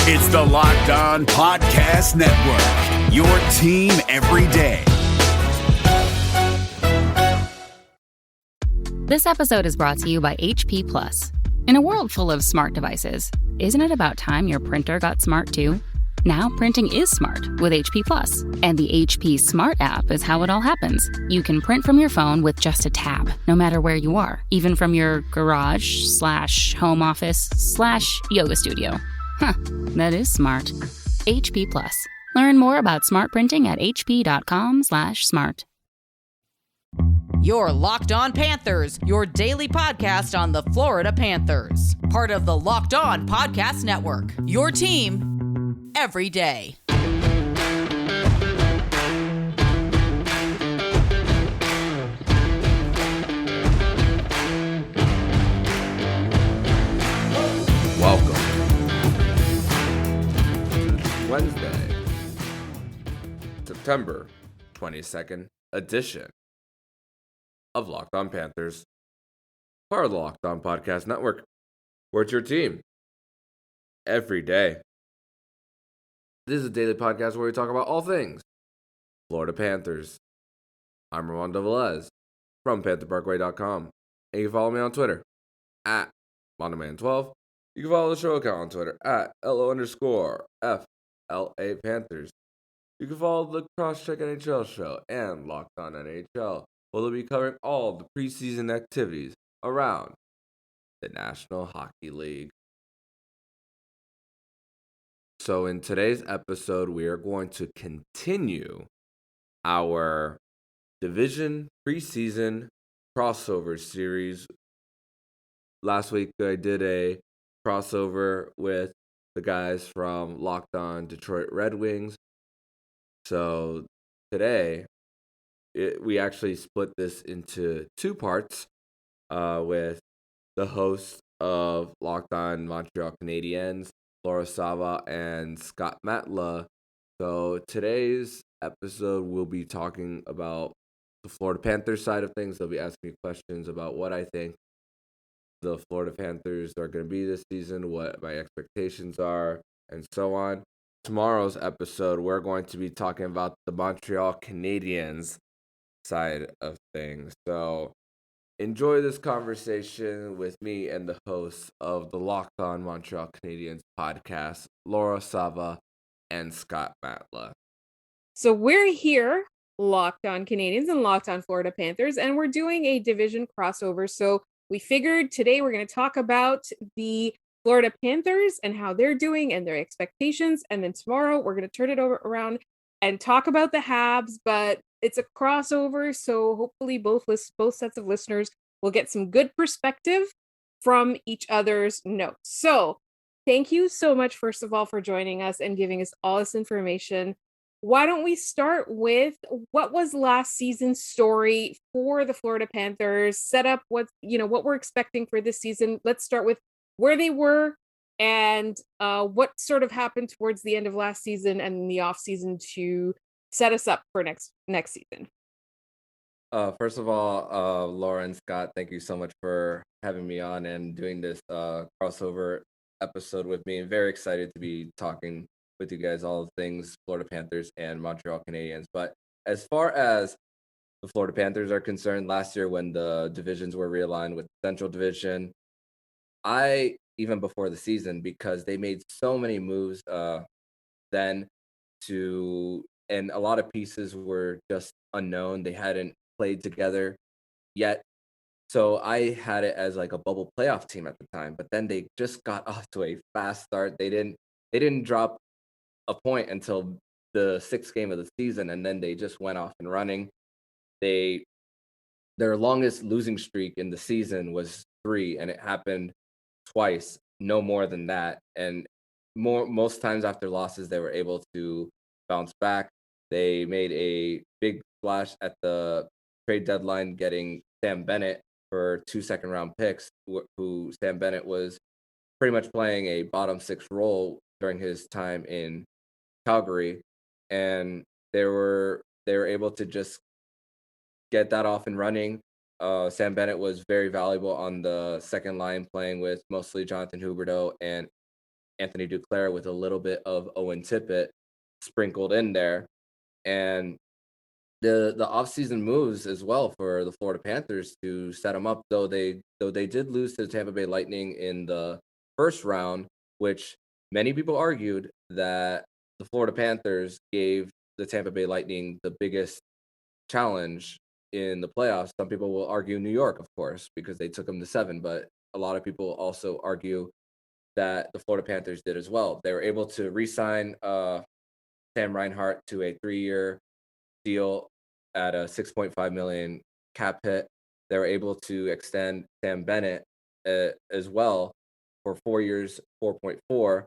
It's the Locked On Podcast Network, your team every day. This episode is brought to you by HP Plus. In a world full of smart devices, isn't it about time your printer got smart too? Now printing is smart with HP Plus, and the HP Smart app is how it all happens. You can print from your phone with just a tap, no matter where you are, even from your garage/home office/yoga studio. Huh, that is smart. HP Plus. Learn more about smart printing at hp.com/smart. You're Locked On Panthers, your daily podcast on the Florida Panthers. Part of the Locked On Podcast Network, your team every day. Welcome to Wednesday, September 22nd edition of Locked On Panthers, part of the Locked On Podcast Network, where it's your team every day. This is a daily podcast where we talk about all things Florida Panthers. I'm Armando Velez from PantherParkway.com, and you can follow me on Twitter at MondoMan12. You can follow the show account on Twitter at LO_FLA Panthers. You can follow the Crosscheck NHL show and Locked On NHL. We'll be covering all of the preseason activities around the National Hockey League. So in today's episode, we are going to continue our division preseason crossover series. Last week, I did a crossover with the guys from Locked On Detroit Red Wings. So today, we actually split this into two parts with the hosts of Locked On Montreal Canadiens, Laura Sava and Scott Matla. So today's episode, we'll be talking about the Florida Panthers side of things. They'll be asking me questions about what I think the Florida Panthers are going to be this season, what my expectations are, and so on. Tomorrow's episode, we're going to be talking about the Montreal Canadiens side of things. So enjoy this conversation with me and the hosts of the Locked On Montreal Canadiens podcast, Laura Sava and Scott Matla. So we're here, Locked On Canadiens and Locked On Florida Panthers, and we're doing a division crossover. So we figured today we're going to talk about the Florida Panthers and how they're doing and their expectations. And then tomorrow we're going to turn it around and talk about the Habs, but it's a crossover, so hopefully both sets of listeners will get some good perspective from each other's notes. So thank you so much, first of all, for joining us and giving us all this information. Why don't we start with what was last season's story for the Florida Panthers, set up what we're expecting for this season. Let's start with where they were and what sort of happened towards the end of last season and the off season to set us up for next season. First of all, Laura and Scott, thank you so much for having me on and doing this crossover episode with me. I'm very excited to be talking with you guys all things Florida Panthers and Montreal Canadiens. But as far as the Florida Panthers are concerned, last year when the divisions were realigned with the Central Division, even before the season, because they made so many moves then and a lot of pieces were just unknown. They hadn't played together yet. So I had it as like a bubble playoff team at the time, but then they just got off to a fast start. They didn't drop a point until the sixth game of the season, and then they just went off and running. Their longest losing streak in the season was 3, and it happened twice, no more than that. And most times after losses, they were able to bounce back. They made a big splash at the trade deadline, getting Sam Bennett for 2 second-round picks, who Sam Bennett was pretty much playing a bottom 6 role during his time in Calgary, and they were able to just get that off and running. Sam Bennett was very valuable on the second line, playing with mostly Jonathan Huberdeau and Anthony Duclair with a little bit of Owen Tippett sprinkled in there. And the offseason moves as well for the Florida Panthers to set them up, though they did lose to the Tampa Bay Lightning in the first round, which many people argued that the Florida Panthers gave the Tampa Bay Lightning the biggest challenge in the playoffs. Some people will argue New York, of course, because they took them to 7, but a lot of people also argue that the Florida Panthers did as well. They were able to re-sign Sam Reinhart to a 3-year deal at a $6.5 million cap hit. They were able to extend Sam Bennett as well for 4 years, 4.4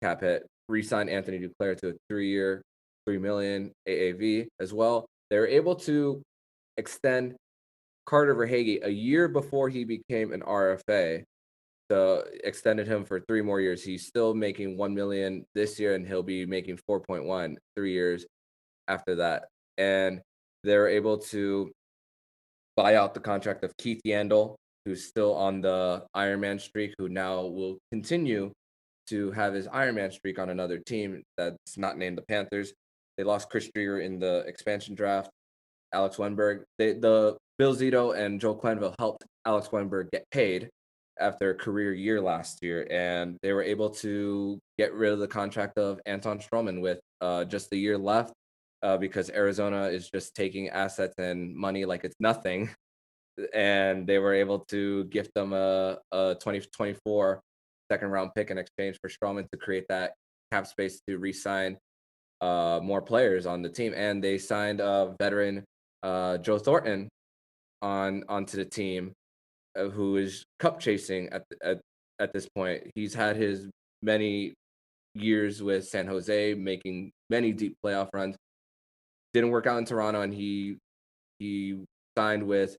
cap hit. Re-sign Anthony Duclair to a 3-year, $3 million AAV as well. They were able to extend Carter Verhaeghe a year before he became an RFA. So extended him for 3 more years. He's still making $1 million this year, and he'll be making 4.1 3 years after that. And they're able to buy out the contract of Keith Yandel, who's still on the Ironman streak, who now will continue to have his Ironman streak on another team that's not named the Panthers. They lost Chris Drieger in the expansion draft. Alex Wenberg, the Bill Zito and Joel Quenneville helped Alex Wenberg get paid after a career year last year, and they were able to get rid of the contract of Anton Stroman with just a year left because Arizona is just taking assets and money like it's nothing, and they were able to gift them a 2024 second-round pick in exchange for Stroman to create that cap space to re-sign more players on the team. And they signed veteran Joe Thornton onto the team, who is cup chasing at this point. He's had his many years with San Jose, making many deep playoff runs. Didn't work out in Toronto, and he signed with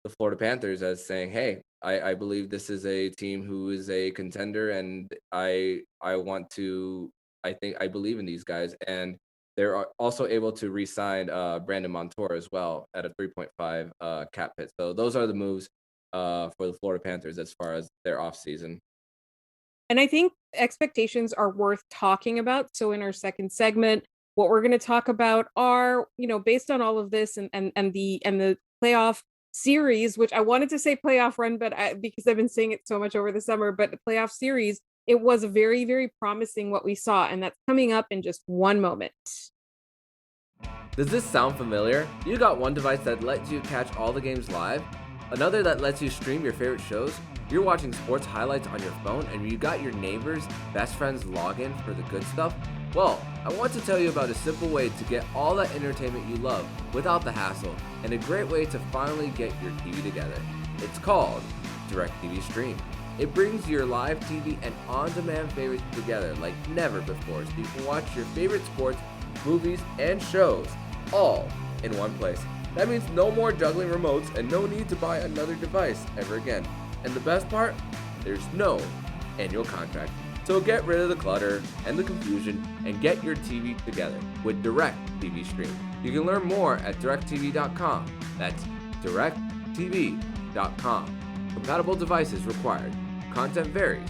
the Florida Panthers as saying, "Hey, I believe this is a team who is a contender, and I believe in these guys." And they're also able to re-sign Brandon Montour as well at a 3.5 cap hit. So those are the moves for the Florida Panthers as far as their offseason. And I think expectations are worth talking about. So in our second segment, what we're going to talk about are, based on all of this and the playoff series, which I wanted to say playoff run, but because I've been saying it so much over the summer, but the playoff series, it was very, very promising what we saw, and that's coming up in just one moment. Does this sound familiar? You got one device that lets you catch all the games live, another that lets you stream your favorite shows. You're watching sports highlights on your phone, and you got your neighbor's best friend's login for the good stuff? Well, I want to tell you about a simple way to get all that entertainment you love without the hassle, and a great way to finally get your TV together. It's called DirecTV Stream. It brings your live TV and on-demand favorites together like never before, so you can watch your favorite sports, movies, and shows all in one place. That means no more juggling remotes and no need to buy another device ever again. And the best part? There's no annual contract. So get rid of the clutter and the confusion and get your TV together with DirecTV Stream. You can learn more at directtv.com. That's directtv.com. Compatible devices required. Content varies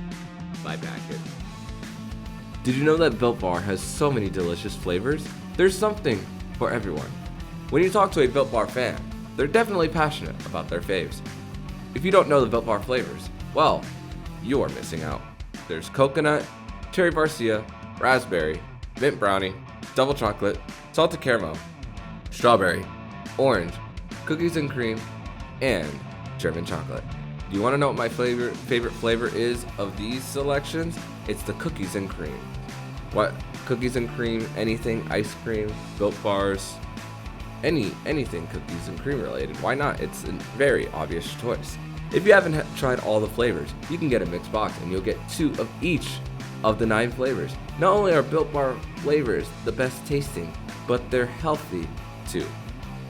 by package. Did you know that Built Bar has so many delicious flavors? There's something for everyone. When you talk to a Built Bar fan, they're definitely passionate about their faves. If you don't know the Built Bar flavors, well, you're missing out. There's coconut, cherry barcia, raspberry, mint brownie, double chocolate, salted caramel, strawberry, orange, cookies and cream, and German chocolate. Do you want to know what my favorite flavor is of these selections? It's the cookies and cream. What? Cookies and cream, anything, ice cream, Built Bars, anything cookies and cream related. Why not? It's a very obvious choice. If you haven't tried all the flavors, you can get a mixed box and you'll get 2 of each of the 9 flavors. Not only are Built Bar flavors the best tasting, but they're healthy too.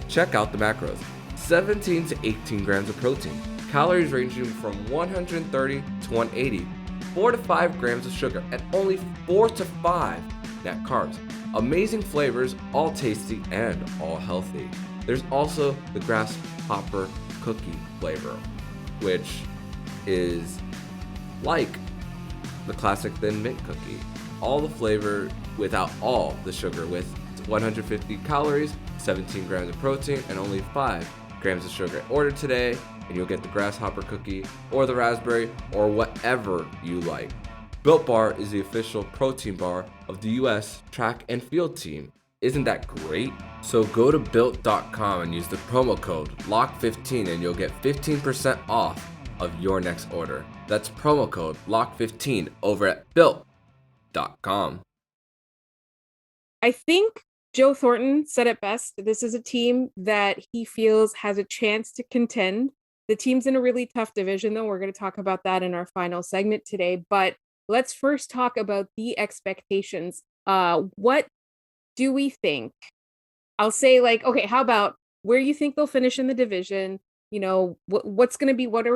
Check out the macros. 17 to 18 grams of protein, calories ranging from 130 to 180, 4 to 5 grams of sugar, and only 4 to 5 net carbs. Amazing flavors, all tasty and all healthy. There's also the grasshopper cookie flavor, which is like the classic thin mint cookie. All the flavor without all the sugar, with 150 calories, 17 grams of protein, and only 5 grams of sugar. Order today and you'll get the grasshopper cookie or the raspberry or whatever you like. Built Bar is the official protein bar of the US track and field team. Isn't that great? So go to built.com and use the promo code LOCK15 and you'll get 15% off of your next order. That's promo code LOCK15 over at built.com. I think Joe Thornton said it best. This is a team that he feels has a chance to contend. The team's in a really tough division, though. We're going to talk about that in our final segment today. But let's first talk about the expectations. What do we think? I'll say, like, okay, how about where you think they'll finish in the division? You know, what's going to be, what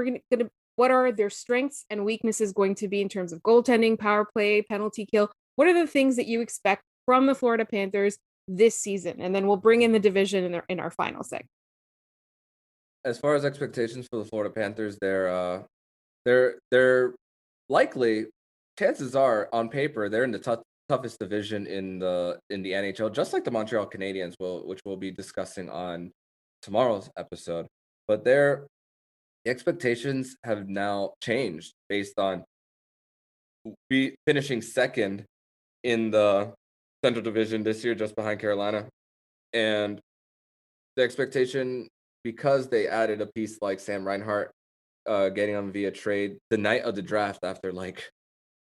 are their strengths and weaknesses going to be in terms of goaltending, power play, penalty kill? What are the things that you expect from the Florida Panthers this season? And then we'll bring in the division in our final segment. As far as expectations for the Florida Panthers, they're likely, chances are on paper they're in the toughest division in the NHL, just like the Montreal Canadiens which we'll be discussing on tomorrow's episode. But the expectations have now changed based on finishing second in the Central Division this year, just behind Carolina. And the expectation, because they added a piece like Sam Reinhart, getting him via trade the night of the draft, after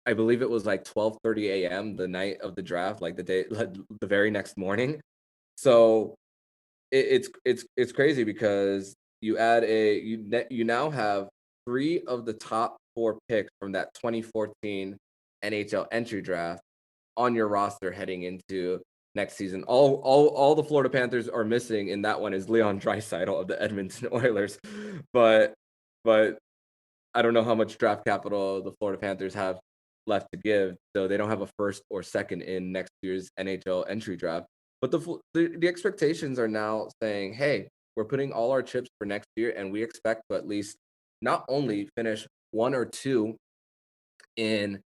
I believe it was 12:30 a.m. the night of the draft, the very next morning. So it's crazy because you add you now have 3 of the top 4 picks from that 2014 NHL entry draft on your roster heading into next season. All the Florida Panthers are missing in that one is Leon Draisaitl of the Edmonton Oilers, but I don't know how much draft capital the Florida Panthers have left to give, so they don't have a first or second in next year's NHL entry draft. But the expectations are now saying, hey, we're putting all our chips for next year, and we expect to at least not only finish 1 or 2 in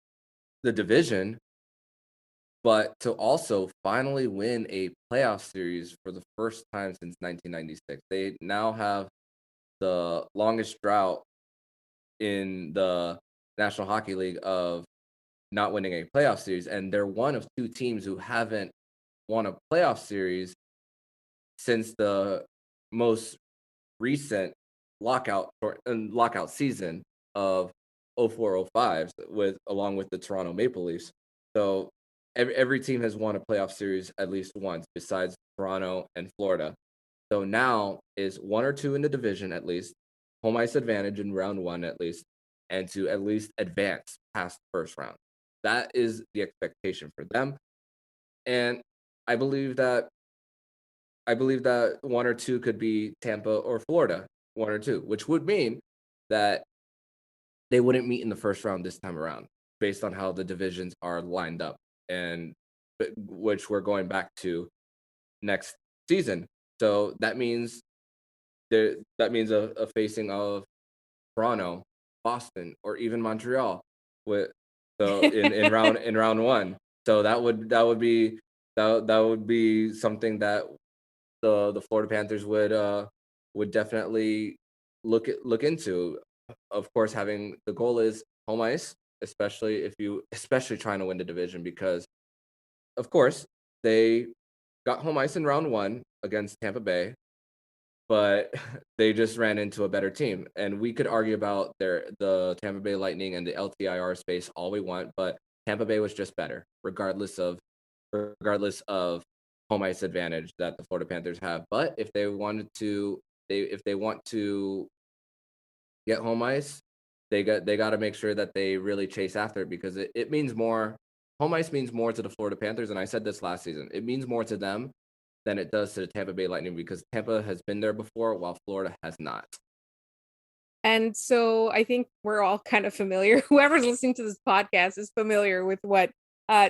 the division, but to also finally win a playoff series for the first time since 1996. They now have the longest drought in the National Hockey League of not winning a playoff series, and they're one of 2 teams who haven't won a playoff series since the most recent lockout season of 04-05 along with the Toronto Maple Leafs. So every team has won a playoff series at least once besides Toronto and Florida. So now is 1 or 2 in the division at least, home ice advantage in round 1 at least, and to at least advance past the first round. That is the expectation for them. And I believe that 1 or 2 could be Tampa or Florida, 1 or 2, which would mean that they wouldn't meet in the first round this time around based on how the divisions are lined up, and which we're going back to next season. So that means a facing of Toronto, Boston, or even Montreal in round 1. So that would be something that the Florida Panthers would definitely look into. Of course, having the goal is home ice, especially trying to win the division, because of course they got home ice in round 1 against Tampa Bay, but they just ran into a better team. And we could argue about the Tampa Bay Lightning and the LTIR space all we want, but Tampa Bay was just better, regardless of home ice advantage that the Florida Panthers have. But if they want to get home ice, they got to make sure that they really chase after it, because it means more. Home ice means more to the Florida Panthers, and I said this last season. It means more to them than it does to the Tampa Bay Lightning, because Tampa has been there before while Florida has not. And so I think we're all kind of familiar. Whoever's listening to this podcast is familiar with what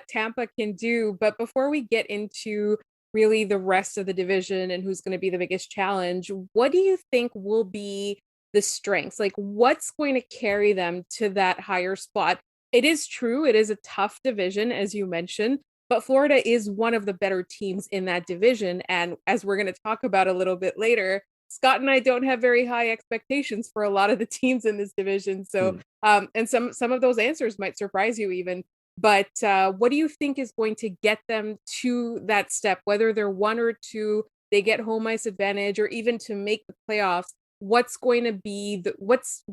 Tampa can do. But before we get into really the rest of the division and who's going to be the biggest challenge, what do you think will be the strengths? Like, what's going to carry them to that higher spot? It is true. It is a tough division, as you mentioned, but Florida is one of the better teams in that division. And as we're going to talk about a little bit later, Scott and I don't have very high expectations for a lot of the teams in this division. So, and some of those answers might surprise you even. But what do you think is going to get them to that step? Whether they're 1 or 2, they get home ice advantage, or even to make the playoffs. What's going to be what's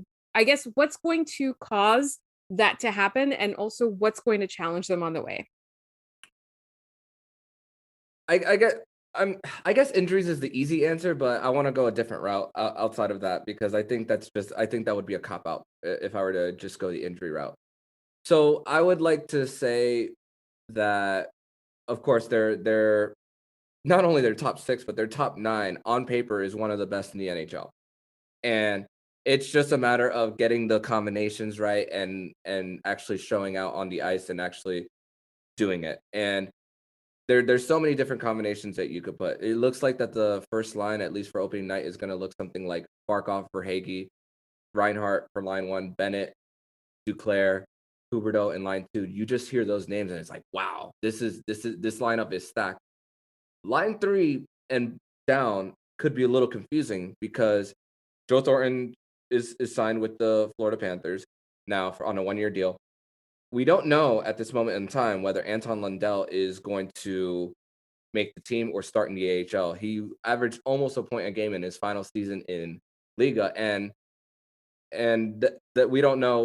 going to cause that to happen, and also what's going to challenge them on the way? I guess injuries is the easy answer, but I want to go a different route outside of that, because I think that would be a cop out if I were to just go the injury route. So I would like to say that, of course, they're not only their top 6, but their top 9 on paper is one of the best in the NHL. And it's just a matter of getting the combinations right and actually showing out on the ice and actually doing it. And there's so many different combinations that you could put. It looks like that the first line, at least for opening night, is going to look something like Barkov for Hagee, Reinhart for line 1, Bennett, Duclair, Huberdeau in line 2. You just hear those names and it's like, wow, this lineup is stacked. Line 3 and down could be a little confusing because Joe Thornton is signed with the Florida Panthers now on a 1-year deal. We don't know at this moment in time whether Anton Lundell is going to make the team or start in the AHL. He averaged almost a point a game in his final season in Liga, and that we don't know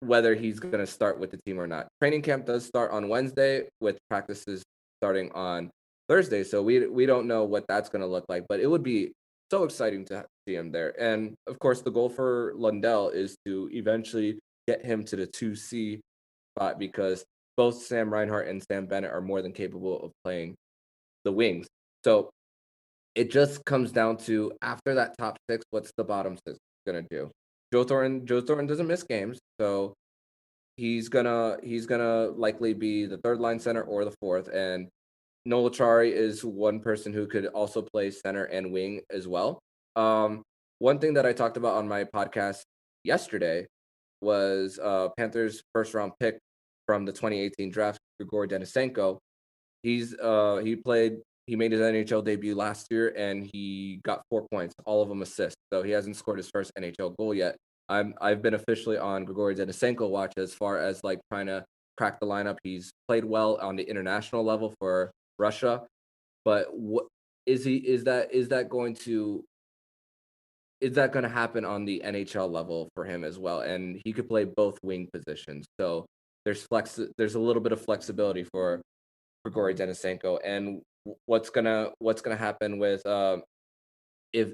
whether he's going to start with the team or not. Training camp does start on Wednesday with practices starting on Thursday, so we don't know what that's going to look like, but it would be so exciting to see him there. And of course, the goal for Lundell is to eventually get him to the 2C spot, because both Sam Reinhart and Sam Bennett are more than capable of playing the wings. So it just comes down to, after that top 6, what's the bottom 6 going to do? Joe Thornton doesn't miss games, so he's gonna likely be the 3rd line center or the 4th. And Noel Acciari is one person who could also play center and wing as well. One thing that I talked about on my podcast yesterday was Panthers' first-round pick from the 2018 draft, Grigor Denisenko. He made his NHL debut last year and he got 4 points, all of them assists. So he hasn't scored his first NHL goal yet. I've been officially on Grigor Denisenko watch as far as like trying to crack the lineup. He's played well on the international level for Russia, but what is that going to happen on the NHL level for him as well? And he could play both wing positions, so there's a little bit of flexibility for Grigor Denisenko. And what's gonna happen with if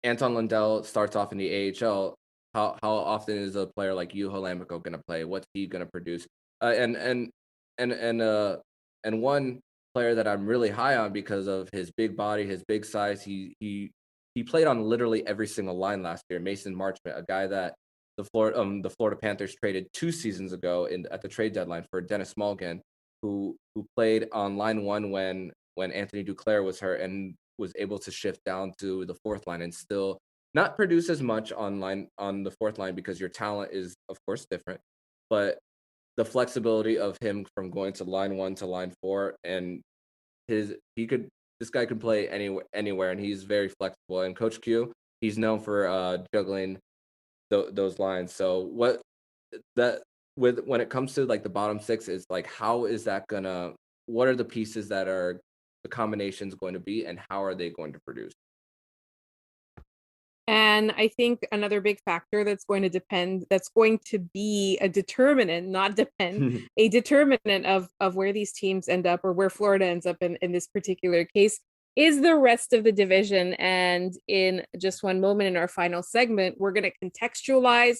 Anton Lundell starts off in the AHL? How often is a player like Juho Lammikko gonna play? What's he gonna produce? And one player that I'm really high on because of his big body, his big size, he played on literally every single line last year. Mason Marchment, a guy that the Florida Panthers traded 2 seasons ago at the trade deadline for Dennis Malgin, who played on line 1 when Anthony Duclair was hurt and was able to shift down to the 4th line and still not produce as much on the 4th line, because your talent is of course different, but the flexibility of him from going to line 1 to line 4, and this guy can play anywhere, and he's very flexible. And Coach Q, he's known for juggling those lines. So when it comes to like the bottom 6, is like, what are the pieces that are the combinations going to be, and how are they going to produce? And I think another big factor that's going to be a determinant, not depend, a determinant of where these teams end up, or where Florida ends up in this particular case, is the rest of the division. And in just one moment in our final segment, we're going to contextualize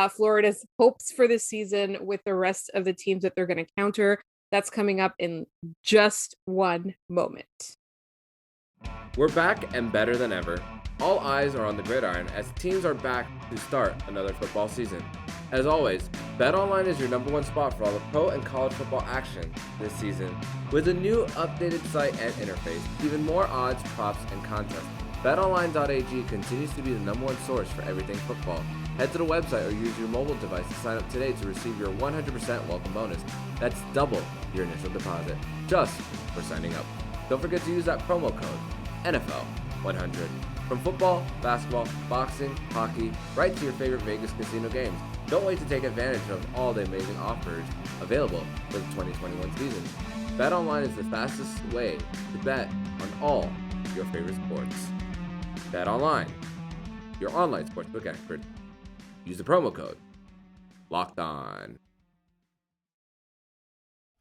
Florida's hopes for this season with the rest of the teams that they're going to counter. That's coming up in just one moment. We're back and better than ever. All eyes are on the gridiron as teams are back to start another football season. As always, BetOnline is your #1 spot for all the pro and college football action this season. With a new updated site and interface, even more odds, props, and contests, BetOnline.ag continues to be the #1 source for everything football. Head to the website or use your mobile device to sign up today to receive your 100% welcome bonus. That's double your initial deposit just for signing up. Don't forget to use that promo code NFL100. From football, basketball, boxing, hockey, right to your favorite Vegas casino games. Don't wait to take advantage of all the amazing offers available for the 2021 season. BetOnline is the fastest way to bet on all your favorite sports. BetOnline, your online sportsbook expert. Use the promo code LOCKEDON.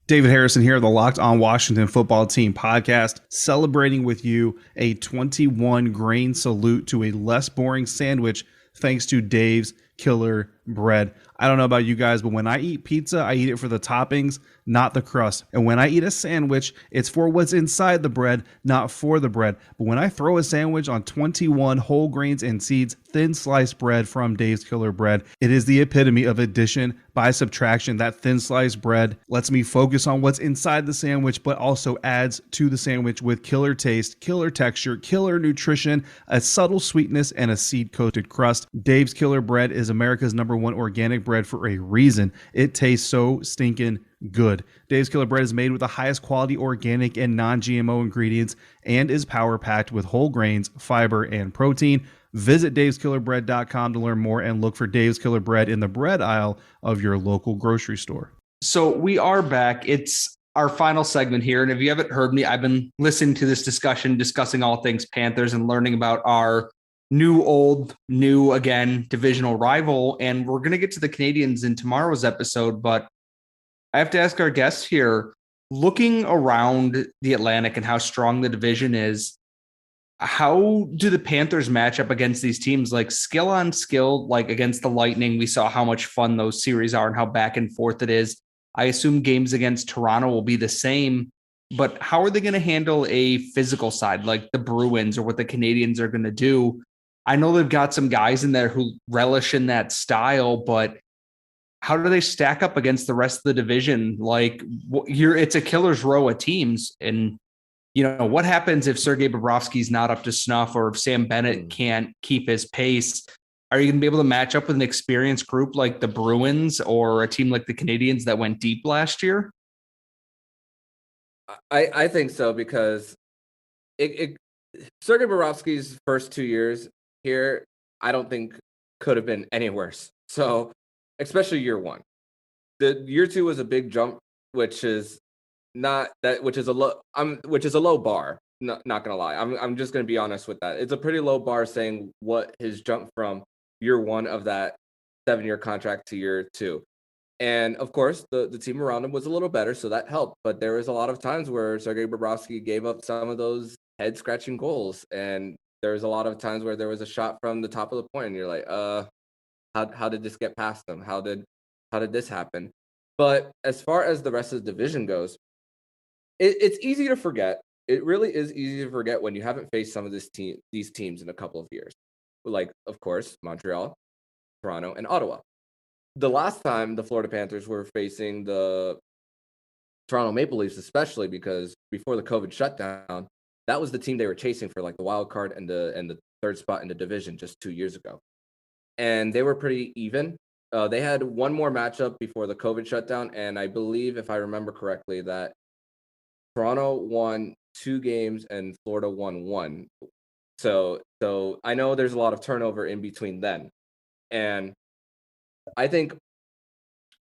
David Harrison here, the Locked On Washington Football Team podcast, celebrating with you a 21 grain salute to a less boring sandwich thanks to Dave's Killer Bread. I don't know about you guys, but when I eat pizza, I eat it for the toppings, not the crust. And when I eat a sandwich, it's for what's inside the bread, not for the bread. But when I throw a sandwich on 21 whole grains and seeds, thin sliced bread from Dave's Killer Bread, it is the epitome of addition by subtraction. That thin sliced bread lets me focus on what's inside the sandwich, but also adds to the sandwich with killer taste, killer texture, killer nutrition, a subtle sweetness, and a seed-coated crust. Dave's Killer Bread is America's #1 organic bread for a reason. It tastes so stinking good. Dave's Killer Bread is made with the highest quality organic and non-GMO ingredients and is power-packed with whole grains, fiber, and protein. Visit daveskillerbread.com to learn more and look for Dave's Killer Bread in the bread aisle of your local grocery store. So we are back. It's our final segment here. And if you haven't heard me, I've been listening to this discussion, discussing all things Panthers and learning about our new again, divisional rival. And we're going to get to the Canadians in tomorrow's episode. But I have to ask our guests here, looking around the Atlantic and how strong the division is, how do the Panthers match up against these teams? Like skill on skill, like against the Lightning, we saw how much fun those series are and how back and forth it is. I assume games against Toronto will be the same, but how are they going to handle a physical side like the Bruins or what the Canadians are going to do? I know they've got some guys in there who relish in that style, but how do they stack up against the rest of the division? Like it's a killer's row of teams. And you know, what happens if Sergei Bobrovsky's not up to snuff or if Sam Bennett can't keep his pace? Are you going to be able to match up with an experienced group like the Bruins or a team like the Canadians that went deep last year? I think so, because Sergei Bobrovsky's first 2 years here, I don't think could have been any worse. So, especially year one. The year two was a big jump, which is a low bar. Not gonna lie. I'm just gonna be honest with that. It's a pretty low bar saying what his jump from year one of that 7-year contract to year two. And of course, the team around him was a little better, so that helped. But there was a lot of times where Sergei Bobrovsky gave up some of those head-scratching goals, and there was a lot of times where there was a shot from the top of the point, and you're like, how did this get past them? How did this happen? But as far as the rest of the division goes, it's easy to forget. It really is easy to forget when you haven't faced some of these teams in a couple of years. Like, of course, Montreal, Toronto, and Ottawa. The last time the Florida Panthers were facing the Toronto Maple Leafs, especially because before the COVID shutdown, that was the team they were chasing for like the wild card and the third spot in the division just 2 years ago. And they were pretty even. They had one more matchup before the COVID shutdown, and I believe, if I remember correctly, that Toronto won 2 games and Florida won 1. So I know there's a lot of turnover in between then. And I think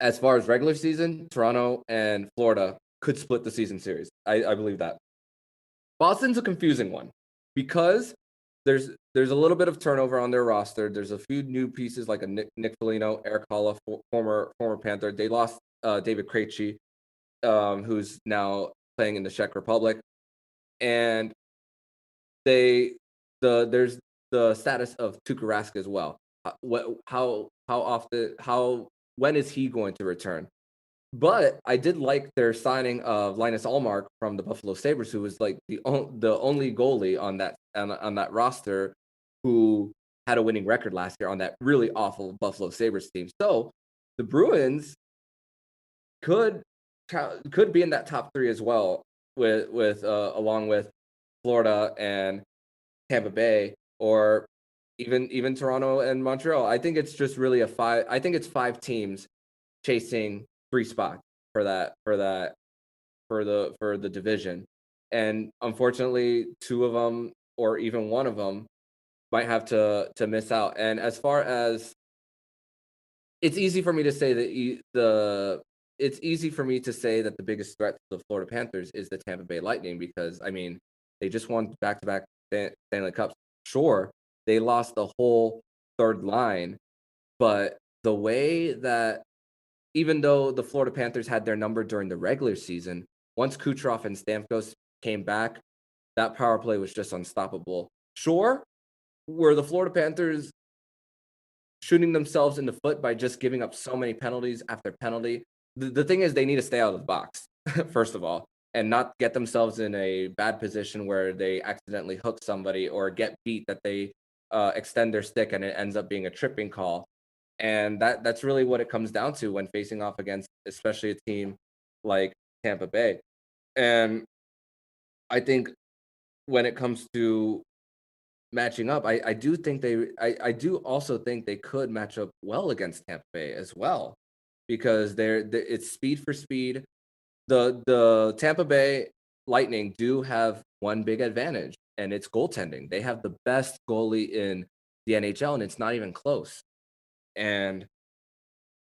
as far as regular season, Toronto and Florida could split the season series. I believe that. Boston's a confusing one because there's a little bit of turnover on their roster. There's a few new pieces like a Nick Foligno, Eric Holla, former Panther. They lost David Krejci, who's now playing in the Czech Republic, and there's the status of Tuukka Rask as well. When is he going to return? But I did like their signing of Linus Ullmark from the Buffalo Sabres, who was like the only goalie on that roster who had a winning record last year on that really awful Buffalo Sabres team. So the Bruins could be in that top 3 as well, with along with Florida and Tampa Bay, or even Toronto and Montreal. I think it's just really I think it's 5 teams chasing 3 spots for the division. And unfortunately, 2 of them or even 1 of them might have to miss out. And as far as it's easy for me to say it's easy for me to say that the biggest threat to the Florida Panthers is the Tampa Bay Lightning because I mean, they just won back-to-back Stanley Cups. Sure, they lost the whole third line, but the way that even though the Florida Panthers had their number during the regular season, once Kucherov and Stamkos came back, that power play was just unstoppable. Sure, were the Florida Panthers shooting themselves in the foot by just giving up so many penalties after penalty? The thing is, they need to stay out of the box, first of all, and not get themselves in a bad position where they accidentally hook somebody or get beat that they extend their stick and it ends up being a tripping call. And that's really what it comes down to when facing off against, especially a team like Tampa Bay. And I think when it comes to matching up, I do think I do also think they could match up well against Tampa Bay as well, because it's speed for speed. The Tampa Bay Lightning do have one big advantage, and it's goaltending. They have the best goalie in the NHL, and it's not even close. And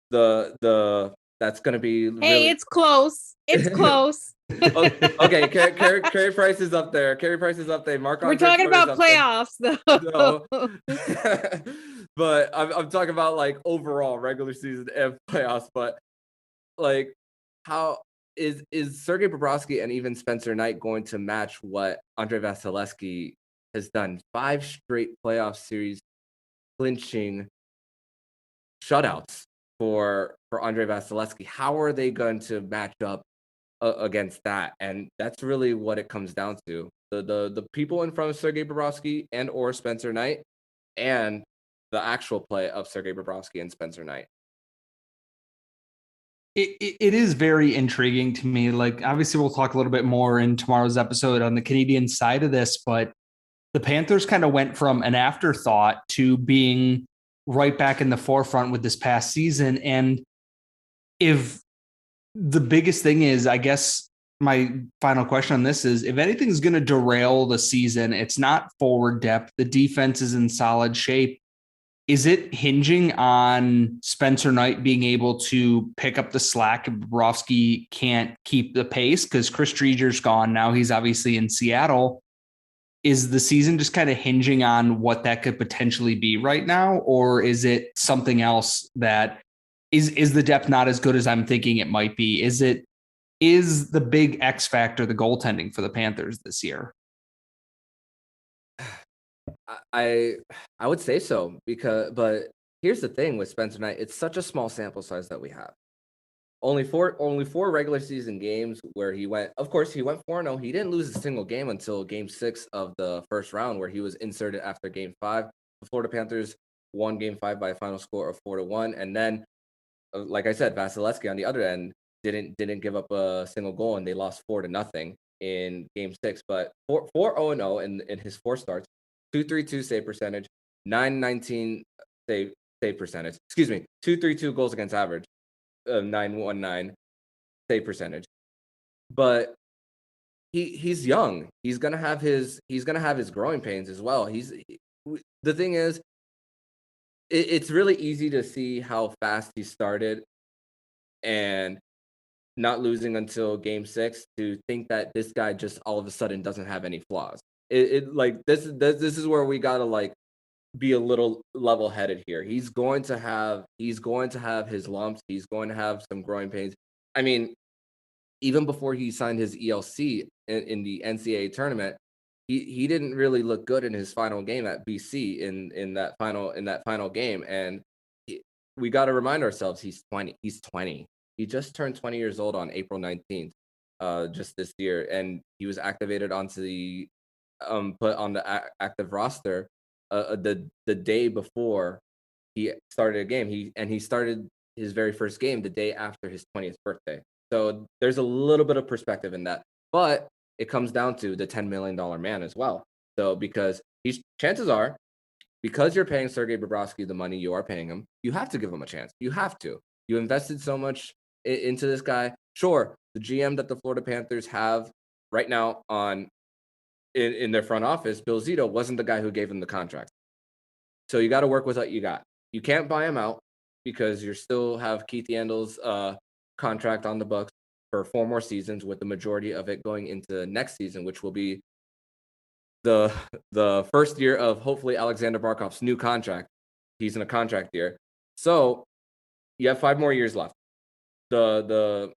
that's going to be Hey, it's close. It's close. Okay, Carey Price is up there. Carey Price is up there. We're talking about playoffs, though. But I'm talking about like overall regular season and playoffs. But like, how is Sergei Bobrovsky and even Spencer Knight going to match what Andrei Vasilevsky has done? 5 straight playoff series clinching shutouts for Andrei Vasilevsky. How are they going to match up against that? And that's really what it comes down to. The people in front of Sergei Bobrovsky and or Spencer Knight, and the actual play of Sergei Bobrovsky and Spencer Knight. It is very intriguing to me. Like, obviously, we'll talk a little bit more in tomorrow's episode on the Canadian side of this, but the Panthers kind of went from an afterthought to being right back in the forefront with this past season. And if the biggest thing is, I guess my final question on this is, if anything's going to derail the season, it's not forward depth. The defense is in solid shape. Is it hinging on Spencer Knight being able to pick up the slack if Bobrovsky can't keep the pace? Because Chris Drieger's gone now. He's obviously in Seattle. Is the season just kind of hinging on what that could potentially be right now? Or is it something else that is the depth not as good as I'm thinking it might be? Is the big X factor the goaltending for the Panthers this year? I would say so, but here's the thing with Spencer Knight, it's such a small sample size that we have. Only four regular season games where he went 4-0. He didn't lose a single game until game 6 of the first round, where he was inserted after game 5. The Florida Panthers won game 5 by a final score of 4-1. And then, like I said, Vasilevsky on the other end didn't give up a single goal, and they lost 4-0 in game 6. But 4-0 in his 4 starts, 232 save percentage, 919 save percentage. 232 goals against average, 919 save percentage. But he's young. He's gonna have his growing pains as well. The thing is, it's really easy to see how fast he started and not losing until game 6 to think that this guy just all of a sudden doesn't have any flaws. This is where we gotta like be a little level-headed here. He's going to have his lumps. He's going to have some growing pains. I mean, even before he signed his ELC in the NCAA tournament, he didn't really look good in his final game at BC in that final game. And we got to remind ourselves, he's 20. He just turned 20 years old on April 19th, just this year, and he was activated onto the put on the active roster the day before he started a game. He started his very first game the day after his 20th birthday. So there's a little bit of perspective in that, but it comes down to the $10 million man as well. So because chances are because you're paying Sergei Bobrovsky the money you are paying him, you have to give him a chance. You have to. You invested so much into this guy. Sure, the GM that the Florida Panthers have right now in their front office, Bill Zito, wasn't the guy who gave him the contract. So you got to work with what you got. You can't buy him out because you still have Keith Yandel's contract on the books for 4 more seasons, with the majority of it going into next season, which will be the first year of hopefully Alexander Barkov's new contract. He's in a contract year. So you have 5 more years left. The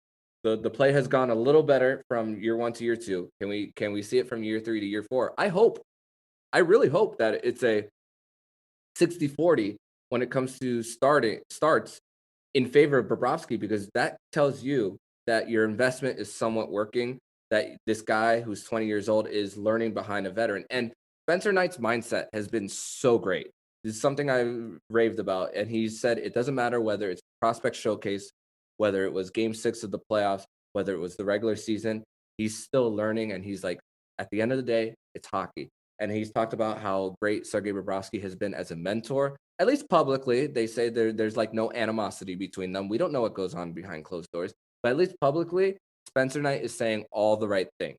play has gone a little better from year 1 to year 2. Can we see it from year 3 to year 4? I really hope that it's a 60-40 when it comes to starts in favor of Bobrovsky, because that tells you that your investment is somewhat working, that this guy who's 20 years old is learning behind a veteran. And Spencer Knight's mindset has been so great. This is something I raved about. And he said it doesn't matter whether it's prospect showcase, whether it was game 6 of the playoffs, whether it was the regular season, he's still learning. And he's like, at the end of the day, it's hockey. And he's talked about how great Sergei Bobrovsky has been as a mentor, at least publicly. They say there's like no animosity between them. We don't know what goes on behind closed doors, but at least publicly, Spencer Knight is saying all the right things.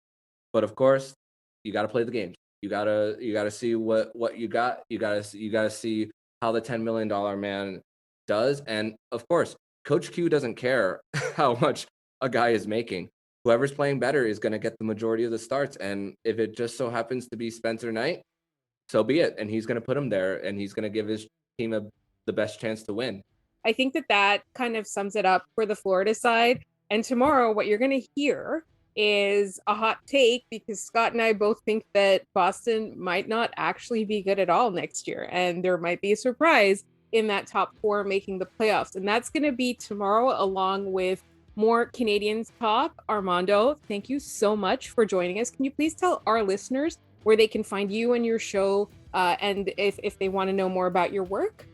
But of course, you got to play the games. You gotta see what you got. You gotta see how the $10 million man does. And of course, Coach Q doesn't care how much a guy is making. Whoever's playing better is going to get the majority of the starts. And if it just so happens to be Spencer Knight, so be it. And he's going to put him there, and he's going to give his team the best chance to win. I think that kind of sums it up for the Florida side. And tomorrow, what you're going to hear is a hot take, because Scott and I both think that Boston might not actually be good at all next year. And there might be a surprise in that top 4 making the playoffs. And that's going to be tomorrow, along with more Canadians talk. Armando, thank you so much for joining us. Can you please tell our listeners where they can find you and your show, and if they want to know more about your work?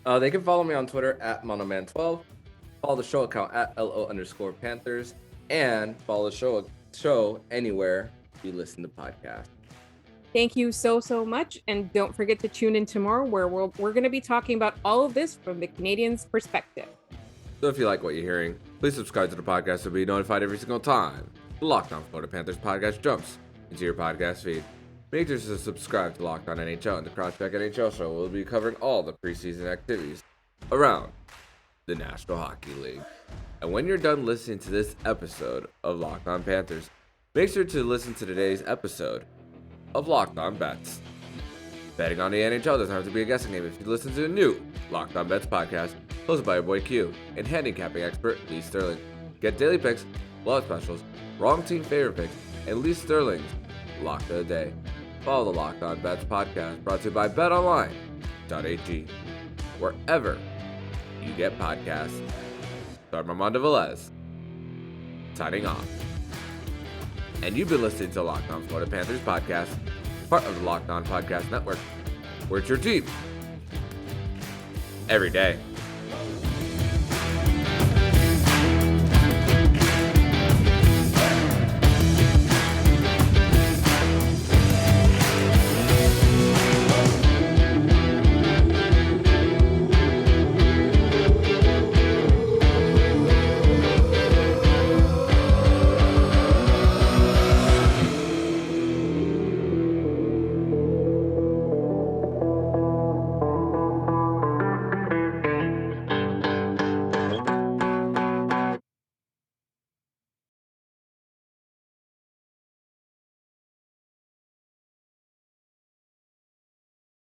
They can follow me on Twitter at Monoman12, follow the show account at LO_Panthers, and follow the show anywhere you listen to podcasts. Thank you so much. And don't forget to tune in tomorrow, where we're going to be talking about all of this from the Canadians' perspective. So if you like what you're hearing, please subscribe to the podcast to be notified every single time the Locked On Florida Panthers podcast jumps into your podcast feed. Make sure to subscribe to Locked On NHL and the Crosscheck NHL show. We'll be covering all the preseason activities around the National Hockey League. And when you're done listening to this episode of Locked On Panthers, make sure to listen to today's episode of Locked On Bets. Betting on the NHL doesn't have to be a guessing game if you listen to the new Locked On Bets podcast, hosted by your boy Q and handicapping expert Lee Sterling. Get daily picks, blowout specials, wrong team favorite picks, and Lee Sterling's Lock of the Day. Follow the Locked On Bets podcast, brought to you by BetOnline.ag, wherever you get podcasts. So I'm Armando Velez, signing off. And you've been listening to Locked On Florida Panthers podcast, part of the Locked On Podcast Network, where it's your team every day.